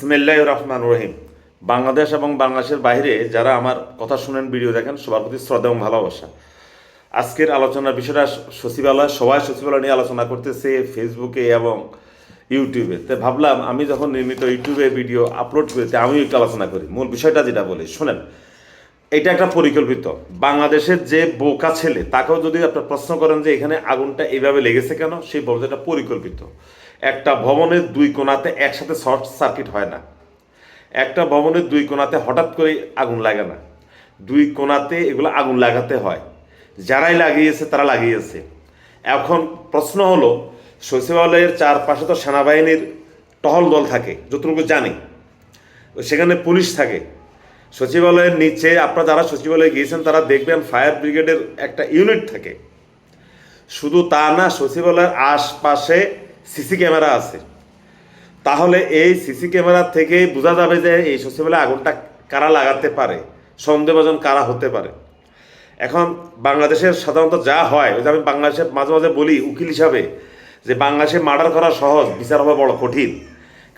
বিসমিল্লাহির রহমানির রহিম। বাংলাদেশ এবং বাংলাদেশের বাইরে যারা আমার কথা শুনেন, ভিডিও দেখেন, সবার প্রতি শ্রদ্ধা এবং ভালোবাসা। আজকের আলোচনার বিষয়টা সবাই সচিবালয় নিয়ে আলোচনা করতেছে ফেসবুকে এবং ইউটিউবে। তো ভাবলাম আমি যখন নিয়মিত ইউটিউবে ভিডিও আপলোড করি আমিও একটু আলোচনা করি। মূল বিষয়টা যেটা বলি শোনেন, এটা একটা পরিকল্পিত। বাংলাদেশের যে বোকা ছেলে তাকেও যদি আপনার প্রশ্ন করেন যে এখানে আগুনটা এইভাবে লেগেছে কেন, সেই বলতে এটা পরিকল্পিত। একটা ভবনের দুই কোণাতে একসাথে শর্ট সার্কিট হয় না। একটা ভবনের দুই কোণাতে হঠাৎ করে আগুন লাগে না। দুই কোণাতে এগুলো আগুন লাগাতে হয়। যারাই লাগিয়েছে তারা লাগিয়েছে। এখন প্রশ্ন হলো, সচিবালয়ের চারপাশে তো সেনাবাহিনীর টহল দল থাকে, যতটুকু জানি সেখানে পুলিশ থাকে। সচিবালয়ের নিচে আপনারা যারা সচিবালয়ে গিয়েছেন তারা দেখবেন ফায়ার ব্রিগেডের একটা ইউনিট থাকে। শুধু তা না, সচিবালয়ের আশপাশে সিসি ক্যামেরা আছে। তাহলে এই সিসি ক্যামেরা থেকে বোঝা যাবে যে এই সচিবালয়ে আগুনটা কারা লাগাতে পারে, সন্দেহভাজন কারা হতে পারে। এখন বাংলাদেশের সাধারণত যা হয়, ওই যে আমি বাংলাদেশে মাঝে মাঝে বলি উকিল হিসাবে, যে বাংলাদেশে মার্ডার করা সহজ, বিচার হবে বড় কঠিন।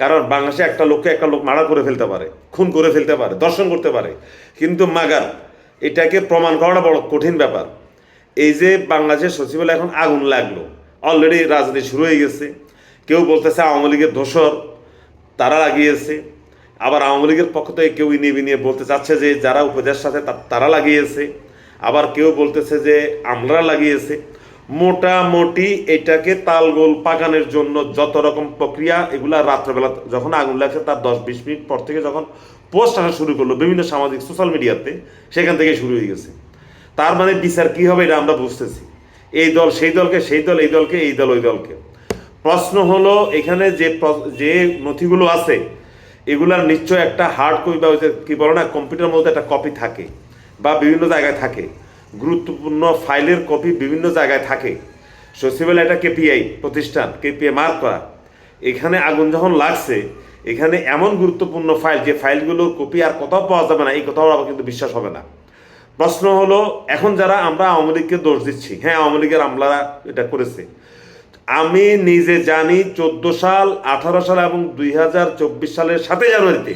কারণ বাংলাদেশে একটা লোককে একটা লোক মার্ডার করে ফেলতে পারে, খুন করে ফেলতে পারে, দর্শন করতে পারে, কিন্তু মাগার এটাকে প্রমাণ করাটা বড় কঠিন ব্যাপার। এই যে বাংলাদেশের সচিবালয়ে এখন আগুন লাগলো, অলরেডি রাজনীতি শুরু হয়ে গেছে। কেউ বলতেছে আওয়ামী লীগের দোসর, তারা লাগিয়েছে। আবার আওয়ামী লীগের পক্ষ থেকে কেউ নিয়ে বলতে চাচ্ছে যে যারা উপদেষ্টার সাথে তারা লাগিয়েছে। আবার কেউ বলতেছে যে আমলারা লাগিয়েছে। মোটামুটি এটাকে তালগোল পাকানোর জন্য যত রকম প্রক্রিয়া, এগুলা রাত্রেবেলা যখন আগুন লাগছে তার 10-20 মিনিট পর থেকে যখন পোস্ট আসা শুরু করলো বিভিন্ন সামাজিক সোশ্যাল মিডিয়াতে, সেখান থেকে শুরু হয়ে গেছে। তার মানে বিচার কী হবে এটা আমরা বুঝতেছি। এই দল সেই দলকে, সেই দল এই দলকে, এই দল ওই দলকে। প্রশ্ন হলো এখানে যে নথিগুলো আছে এগুলার নিশ্চয় একটা হার্ড কপি বা কি বলে না, কম্পিউটার মধ্যে একটা কপি থাকে বা বিভিন্ন জায়গায় থাকে। গুরুত্বপূর্ণ ফাইলের কপি বিভিন্ন জায়গায় থাকে। সচিবালয় একটা কেপিআই প্রতিষ্ঠান, কেপিআই মার্ক করা। এখানে আগুন যখন লাগছে, এখানে এমন গুরুত্বপূর্ণ ফাইল, যে ফাইলগুলোর কপি আর কোথাও পাওয়া যাবে না, এই কথাও আবার কিন্তু বিশ্বাস হবে না। প্রশ্ন হলো এখন যারা আমরা আওয়ামী লীগকে দোষ দিচ্ছি, হ্যাঁ আওয়ামী লীগের আমলারা এটা করেছে। আমি নিজে জানি 14 সাল, 18 সাল এবং 2024 সালের 7 জানুয়ারিতে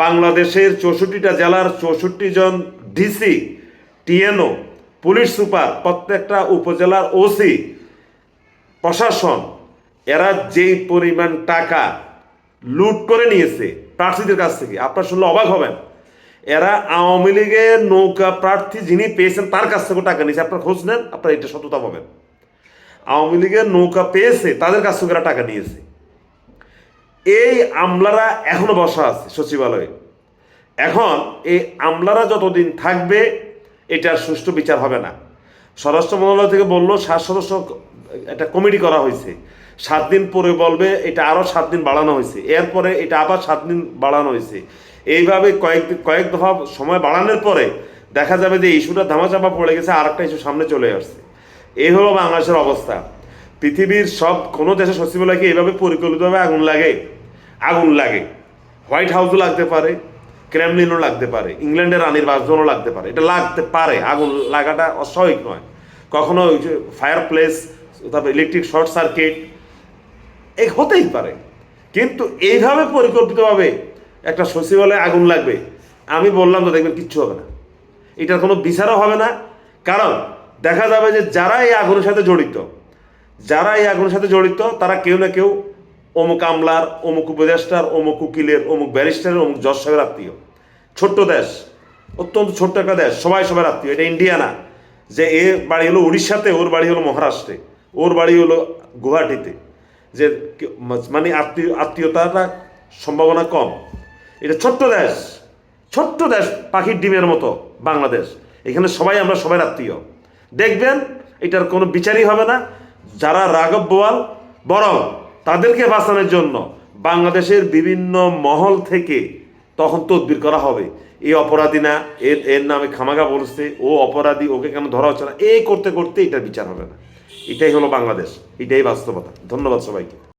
বাংলাদেশের 64টা জেলার 64 জন ডিসি, টিএনও, পুলিশ সুপার, প্রত্যেকটা উপজেলার ওসি, প্রশাসন, এরা যেই পরিমাণ টাকা লুট করে নিয়েছে প্রার্থীদের কাছ থেকে, আপনারা শুনলে অবাক হবেন। এরা আওয়ামী লীগের নৌকা প্রার্থী যিনি পেয়েছেন তার কাছ থেকে টাকা নিয়েছে। আপনারা খোঁজ নেন, আপনারা এটা সত্যতা পাবেন। আওয়ামী লীগের নৌকা পেয়েছে তাদের কাছ থেকে টাকা নিয়েছে। এই আমলারা এখনো বসা আছে সচিবালয়ে। এখন এই আমলারা যতদিন থাকবে এটার সুষ্ঠু বিচার হবে না। স্বরাষ্ট্র মন্ত্রণালয় থেকে বললো 7 সদস্য একটা কমিটি করা হয়েছে। 7 দিন পরে বলবে এটা আরও 7 দিন বাড়ানো হয়েছে, এরপরে এটা আবার 7 দিন বাড়ানো হয়েছে। এইভাবে কয়েক দফা সময় বাড়ানোর পরে দেখা যাবে যে ইস্যুটা ধামাচাপা পড়ে গেছে, আর একটা ইস্যু সামনে চলে আসছে। এই হলো বাংলাদেশের অবস্থা। পৃথিবীর কোনো দেশের সচিবালয়কে এইভাবে পরিকল্পিতভাবে আগুন লাগে। হোয়াইট হাউসও লাগতে পারে, ক্রেমলিনও লাগতে পারে, ইংল্যান্ডের রানীর বাসভবনও লাগতে পারে। এটা লাগতে পারে, আগুন লাগাটা অস্বাভাবিক নয়। কখনো ফায়ার প্লেস, তারপর ইলেকট্রিক শর্ট সার্কিট এই হতেই পারে। কিন্তু এইভাবে পরিকল্পিতভাবে একটা সচিবালয়ে আগুন লাগবে, আমি বললাম তো দেখবেন কিচ্ছু হবে না। এটার কোনো বিচারও হবে না। কারণ দেখা যাবে যে যারা এই আগুনের সাথে জড়িত তারা কেউ না কেউ অমুক আমলার, অমুক উপদেষ্টার, অমুক উকিলের, অমুক ব্যারিস্টারের, অমুক জজ সাহেবের আত্মীয়। ছোট্ট দেশ, অত্যন্ত ছোট্ট একটা দেশ, সবার আত্মীয়। এটা ইন্ডিয়া না যে এর বাড়ি হলো উড়িষ্যাতে, ওর বাড়ি হলো মহারাষ্ট্রে, ওর বাড়ি হলো গুয়াহাটিতে, যে মানে আত্মীয়তাটা সম্ভাবনা কম। এটা ছোট্ট দেশ, পাখির ডিমের মতো বাংলাদেশ। এখানে আমরা সবাই আত্মীয়। দেখবেন এটার কোনো বিচারই হবে না। যারা রাঘব বোয়াল, বরং তাদেরকে বাঁচানোর জন্য বাংলাদেশের বিভিন্ন মহল থেকে তখন তদবির করা হবে। এই অপরাধী না, এর নামে খামাগা বলছে, ও অপরাধী, ওকে কেন ধরা হচ্ছে না, এই করতে করতে এটার বিচার হবে না। এটাই হলো বাংলাদেশ, এটাই বাস্তবতা। ধন্যবাদ সবাইকে।